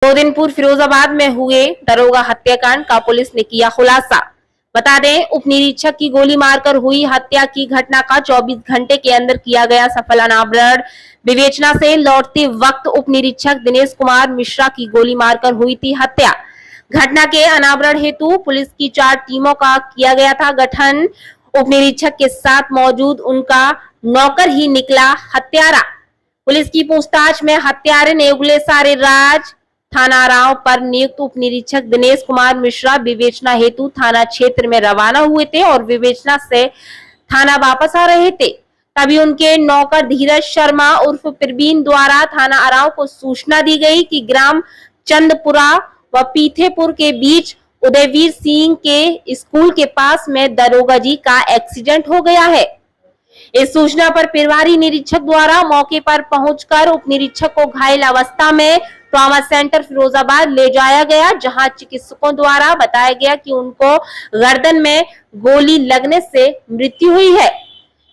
2 दिन पूर्व फिरोजाबाद में हुए दरोगा हत्याकांड का पुलिस ने किया खुलासा। बता दें, उप निरीक्षक की गोली मारकर हुई हत्या की घटना का 24 घंटे के अंदर किया गया सफल अनावरण। विवेचना से लौटते वक्त उप निरीक्षक दिनेश कुमार मिश्रा की गोली मारकर हुई थी हत्या। घटना के अनावरण हेतु पुलिस की 4 टीमों का किया गया था गठन। उप निरीक्षक के साथ मौजूद उनका नौकर ही निकला हत्यारा। पुलिस की पूछताछ में हत्यारे ने उगले सारे राज। थाना राव पर नियुक्त उप निरीक्षक दिनेश कुमार मिश्रा विवेचना हेतु थाना क्षेत्र में रवाना हुए थे और विवेचना से थाना वापस आ रहे थे। तभी उनके नौकर धीरज शर्मा उर्फ प्रवीण द्वारा थाना अराव को सूचना दी गई कि ग्राम चंदपुरा व पीथेपुर के बीच उदयवीर सिंह के स्कूल के पास में दरोगा जी का एक्सीडेंट हो गया है। इस सूचना पर प्रभारी निरीक्षक द्वारा मौके पर पहुंचकर उप निरीक्षक को घायल अवस्था में ट्रॉमा सेंटर फिरोजाबाद ले जाया गया, जहां चिकित्सकों द्वारा बताया गया कि उनको गर्दन में गोली लगने से मृत्यु हुई है,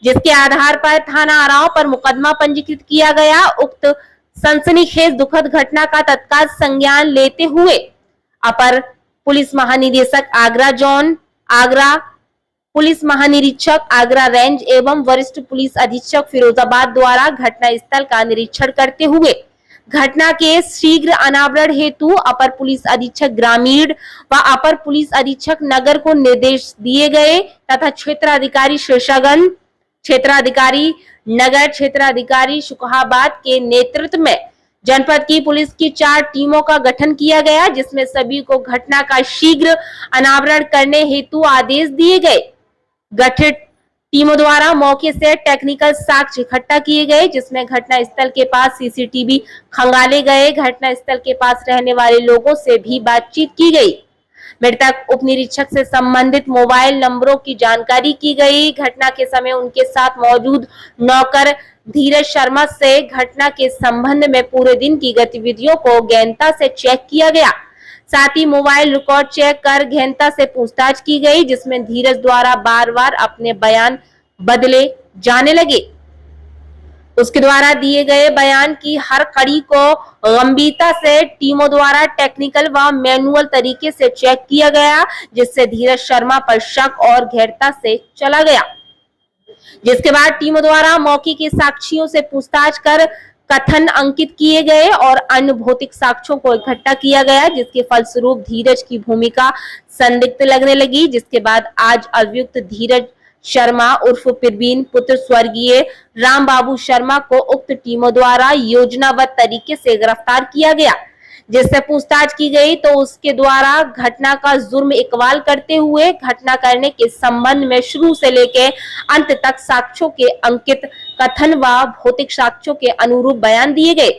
जिसके आधार पर थाना अराव पर मुकदमा पंजीकृत किया गया। उक्त सनसनीखेज दुखद घटना का तत्काल संज्ञान लेते हुए अपर पुलिस महानिदेशक आगरा जोन, आगरा पुलिस महानिरीक्षक आगरा रेंज एवं वरिष्ठ पुलिस अधीक्षक फिरोजाबाद द्वारा घटना स्थल का निरीक्षण करते हुए घटना के शीघ्र अनावरण हेतु अपर पुलिस अधीक्षक ग्रामीण व अपर पुलिस अधीक्षक नगर को निर्देश दिए गए तथा क्षेत्राधिकारी शेषागंज, क्षेत्राधिकारी नगर, क्षेत्राधिकारी शुकहाबाद के नेतृत्व में जनपद की पुलिस की 4 टीमों का गठन किया गया, जिसमें सभी को घटना का शीघ्र अनावरण करने हेतु आदेश दिए गए। गठित टीमों द्वारा मौके से टेक्निकल साक्ष्य इकट्ठा किए गए, जिसमें घटना स्थल के पास सीसीटीवी खंगाले गए। घटना स्थल के पास रहने वाले लोगों से भी बातचीत की गई। मृतक उप निरीक्षक से संबंधित मोबाइल नंबरों की जानकारी की गई। घटना के समय उनके साथ मौजूद नौकर धीरज शर्मा से घटना के संबंध में पूरे दिन की गतिविधियों को गहनता से चेक किया गया। साथ ही मोबाइल रिकॉर्ड चेक कर गहनता से पूछताछ की गई, जिसमें धीरज द्वारा बार-बार अपने बयान बदले जाने लगे। उसके द्वारा दिए गए बयान की हर कड़ी को गंभीरता से टीमों द्वारा टेक्निकल व मैनुअल तरीके से चेक किया गया, जिससे धीरज शर्मा पर शक और गहनता से चला गया। जिसके बाद टीमों द्वारा मौके के साक्षियों से पूछताछ कर कथन अंकित किए गए और अन्य भौतिक साक्ष्यों को इकट्ठा किया गया, जिसके फलस्वरूप धीरज की भूमिका संदिग्ध लगने लगी। जिसके बाद आज अभियुक्त धीरज शर्मा उर्फ प्रवीण पुत्र स्वर्गीय राम बाबू शर्मा को उक्त टीमों द्वारा योजनाबद्ध तरीके से गिरफ्तार किया गया, जिससे पूछताछ की गई तो उसके द्वारा घटना का जुर्म इकबाल करते हुए घटना करने के संबंध में शुरू से लेकर अंत तक साक्ष्यों के अंकित कथन व भौतिक साक्ष्यों के अनुरूप बयान दिए गए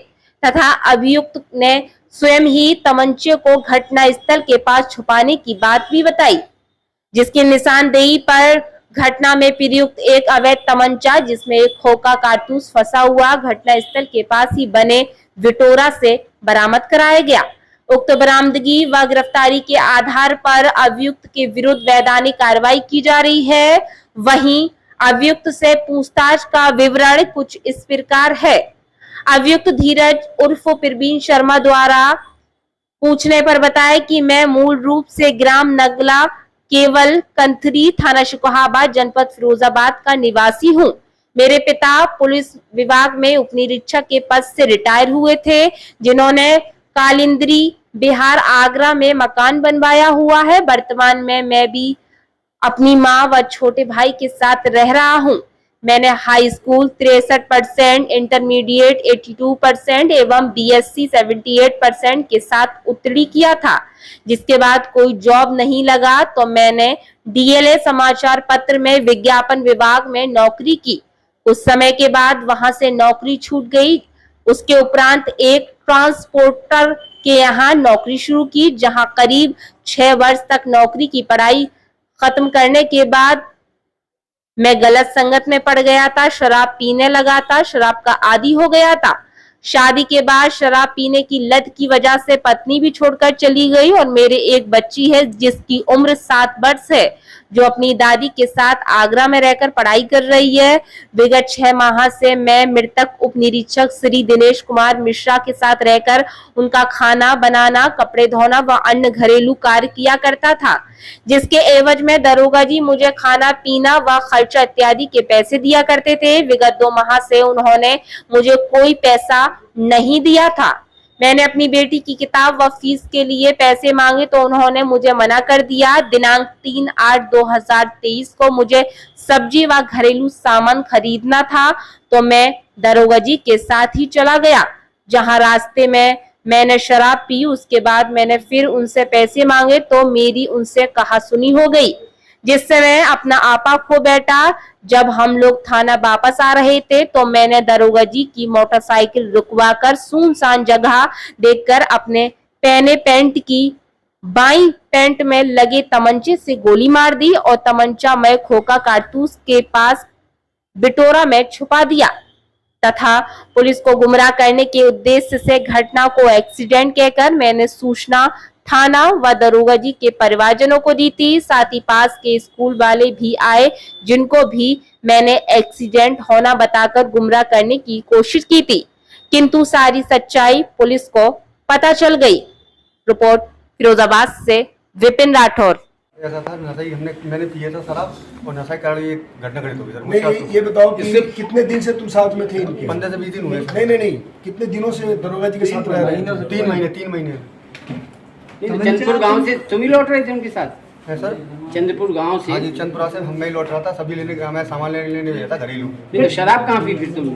तथा अभियुक्त ने स्वयं ही तमंचे को घटना स्थल के पास छुपाने की बात भी बताई, जिसकी निशानदेही पर घटना में प्रयुक्त एक अवैध तमंचा, जिसमें एक खोखा कारतूस फंसा हुआ, घटना स्थल के पास ही बने विटोरा से बरामद कराया गया। उक्त बरामदगी व गिरफ्तारी के आधार पर अभियुक्त के विरुद्ध वैधानिक कार्रवाई की जा रही है। वहीं अभियुक्त से पूछताछ का विवरण कुछ इस प्रकार है। अभियुक्त धीरज उर्फ प्रवीण शर्मा द्वारा पूछने पर बताया कि मैं मूल रूप से ग्राम नगला केवल कंथरी, थाना शुकहाबाद, जनपद फिरोजाबाद का निवासी हूँ। मेरे पिता पुलिस विभाग में उप निरीक्षक के पद से रिटायर हुए थे, जिन्होंने कालिंद्री बिहार आगरा में मकान बनवाया हुआ है। वर्तमान में मैं भी अपनी माँ व छोटे भाई के साथ रह रहा हूँ। मैंने हाई स्कूल 63%, इंटरमीडिएट 82% एवं बीएससी 78% के साथ उत्तीर्ण किया था। जिसके बाद कोई जॉब नहीं लगा तो मैंने डीएलए समाचार पत्र में विज्ञापन विभाग में नौकरी की। कुछ समय के बाद वहां से नौकरी छूट गई। उसके उपरांत एक ट्रांसपोर्टर के यहाँ नौकरी शुरू की, जहां करीब 6 वर्ष तक नौकरी की पढ़ाई खत्म करने के बाद मैं गलत संगत में पड़ गया था, शराब पीने लगा था, शराब का आदी हो गया था। शादी के बाद शराब पीने की लत की वजह से पत्नी भी छोड़कर चली गई और मेरे एक बच्ची है जिसकी उम्र 7 वर्ष है, जो अपनी दादी के साथ आगरा में रहकर पढ़ाई कर रही है। विगत 6 माह से मैं मृतक उप निरीक्षक श्री दिनेश कुमार मिश्रा के साथ रहकर उनका खाना बनाना, कपड़े धोना व अन्य घरेलू कार्य किया करता था, जिसके एवज में दरोगा जी मुझे खाना पीना व खर्चा इत्यादि के पैसे दिया करते थे। विगत 2 माह से उन्होंने मुझे कोई पैसा नहीं दिया था। मैंने अपनी बेटी की किताब व फीस के लिए पैसे मांगे तो उन्होंने मुझे मना कर दिया। दिनांक 3/8/2023 को मुझे सब्जी व घरेलू सामान खरीदना था तो मैं दरोगा जी के साथ ही चला गया, जहां रास्ते में मैंने शराब पी। उसके बाद मैंने फिर उनसे पैसे मांगे तो मेरी उनसे कहासुनी हो गई, जिससे मैं अपना आपा खो बैठा। जब हम लोग थाना वापस आ रहे थे तो मैंने दरोगा जी की मोटरसाइकिल रुकवाकर सुनसान जगह देखकर अपने पहने पैंट की बाई पैंट में लगे तमंचे से गोली मार दी और तमंचा में खोखा कारतूस के पास बिटोरा में छुपा दिया तथा पुलिस को गुमराह करने के उद्देश्य से घटना को एक्सीडेंट कहकर मैंने सूचना थाना व दरोगा जी के परिवारजनों को दी थी। साथ ही पास के स्कूल वाले भी आए, जिनको भी मैंने एक्सीडेंट होना बताकर गुमराह करने की कोशिश की थी, किंतु सारी सच्चाई पुलिस को पता चल गई। रिपोर्ट फिरोजाबाद से विपिन राठौर। ऐसा था, नशा ही मैंने पिया था शराब और नशा के कारण ये घटना घटित हो गई सर। नहीं, ये बताओ कि कितने दिन से तुम साथ में थे इनके? 15 से 20 दिन हुए। नहीं, कितने दिनों से दरोगा जी के साथ रह रहे हैं? 3 महीने। चंद्रपुर गांव से तुम ही लौट रहे थे उनके साथ? है सर, चंद्रपुर गांव से? हाँ जी, चंद्रपुरा से मैं लौट रहा था, सब्जी लेने मैं सामान लेने गया था घरेलू। तो शराब कहाँ पी फिर तुमने?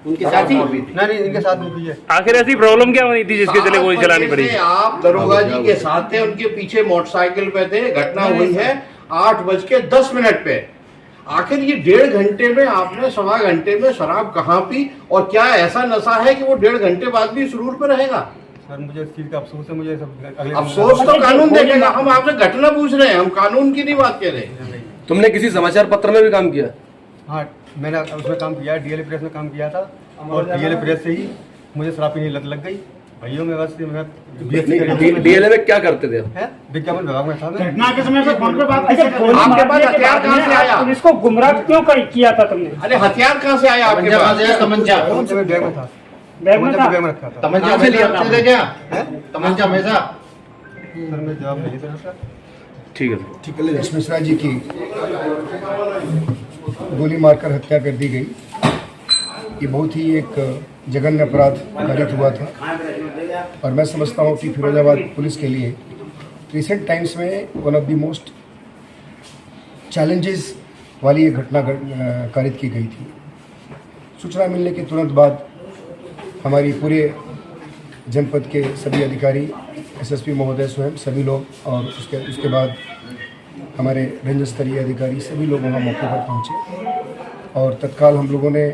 उनके साथ ही? नहीं, इनके साथ नहीं पी है। आखिर ऐसी प्रॉब्लम क्या हुई थी जिसके चले गोली चलानी पड़ी? आप दरोगा जी के साथ थे, उनके पीछे मोटरसाइकिल पे थे। घटना हुई है 8:10 पे। आखिर ये 1.5 घंटे में आपने 1.25 घंटे में शराब कहाँ पी और क्या ऐसा नशा है कि वो 1.5 घंटे बाद भी सुरूर पे रहेगा? सर मुझे इस चीज का अफसोस है, मुझे सब अफसोस तो कानून देखेगा। हम आपसे घटना पूछ रहे हैं, हम कानून की नहीं बात कर रहे। तुमने किसी समाचार पत्र में भी काम किया? हाँ, मैंने उसमें काम किया, डीएलए प्रेस में काम किया था और डीएलए प्रेस से ही मुझे शराब पीने लत लग गई। भैया मैं बस डीएलए में क्या करते थे? विज्ञापन विभाग में था। मैं घटना के समय पे फोन पे बात आपके पास हथियार कहाँ से आया? पुलिस को गुमराह क्यों किया था तुमने? अरे हथियार कहाँ से आया आपके पास? तमंचा बैग में था, बैग में था? बैग में रखा था। तमंचा से लिया था क्या? तमंचा हमेशा? सर मैं जवाब नहीं दे सकता। ठीक है। दिनेश मिश्रा जी की गोली मारकर हत्या कर दी गई। ये बहुत ही एक जघन्य अपराध घटित हुआ था और मैं समझता हूँ कि फिरोजाबाद पुलिस के लिए रिसेंट टाइम्स में one of the most challenges वाली ये घटना कारित की गई थी। सूचना मिलने के तुरंत बाद हमारी पूरे जनपद के सभी अधिकारी, एसएसपी महोदय स्वयं, सभी लोग और उसके बाद हमारे रेंज स्तरीय अधिकारी सभी लोग वहाँ मौके पर पहुँचे और तत्काल हम लोगों ने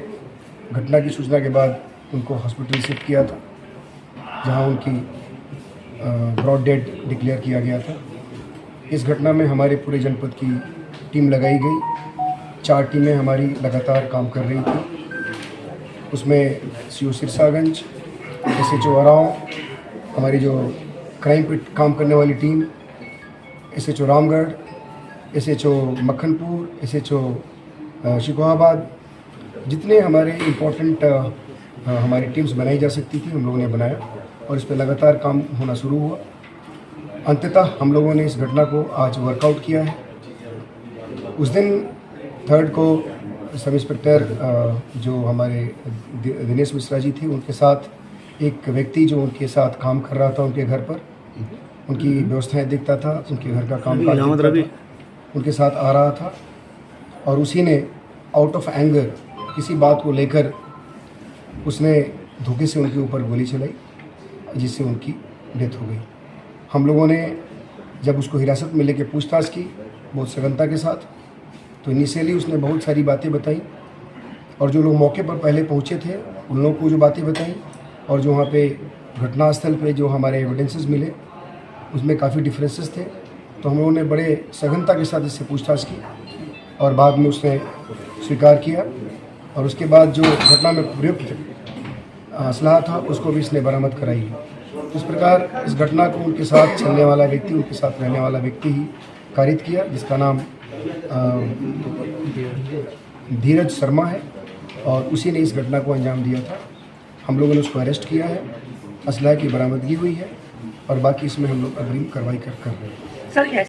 घटना की सूचना के बाद उनको हॉस्पिटल शिफ्ट किया था, जहाँ उनकी ब्रॉड डेड डिक्लेयर किया गया था। इस घटना में हमारे पूरे जनपद की टीम लगाई गई। 4 टीमें हमारी लगातार काम कर रही थी। उसमें सीओ सिरसागंज, एसएचओ अराव, हमारी जो क्राइम पे काम करने वाली team, SHO Ramgarh, SHO Makhanpur, SHO Shikohabad, जितने हमारे इम्पोर्टेंट हमारी टीम्स बनाई जा सकती थी हम लोगों ने बनाया और इस पर लगातार काम होना शुरू हुआ। अंततः हम लोगों ने इस घटना को आज वर्कआउट किया है। उस दिन 3rd को सब इंस्पेक्टर जो हमारे दिनेश मिश्रा जी थे, उनके साथ एक व्यक्ति जो उनके साथ काम कर रहा था उनके घर पर, उनकी व्यवस्थाएं देखता था, उनके घर का काम उनके साथ आ रहा था और उसी ने आउट ऑफ एंगर किसी बात को लेकर उसने धोखे से उनके ऊपर गोली चलाई, जिससे उनकी डेथ हो गई। हम लोगों ने जब उसको हिरासत में लेकर पूछताछ की बहुत सघनता के साथ, तो इनिशियली उसने बहुत सारी बातें बताई और जो लोग मौके पर पहले पहुंचे थे उन लोगों को जो बातें बताई और जो वहाँ पे घटनास्थल पे जो हमारे एविडेंसेस मिले उसमें काफ़ी डिफरेंसेस थे। तो हम लोगों ने बड़े सघनता के साथ इससे पूछताछ की और बाद में उसने स्वीकार किया और उसके बाद जो घटना में प्रयुक्त असलहा था उसको भी इसने बरामद कराई। इस प्रकार इस घटना को उनके साथ चलने वाला व्यक्ति, उनके साथ रहने वाला व्यक्ति ही कारित किया जिसका नाम धीरज शर्मा है और उसी ने इस घटना को अंजाम दिया था। हम लोगों ने उसको अरेस्ट किया है, असलहा की बरामदगी हुई है और बाकी इसमें हम लोग अग्रिम कार्रवाई कर रहे हैं। सर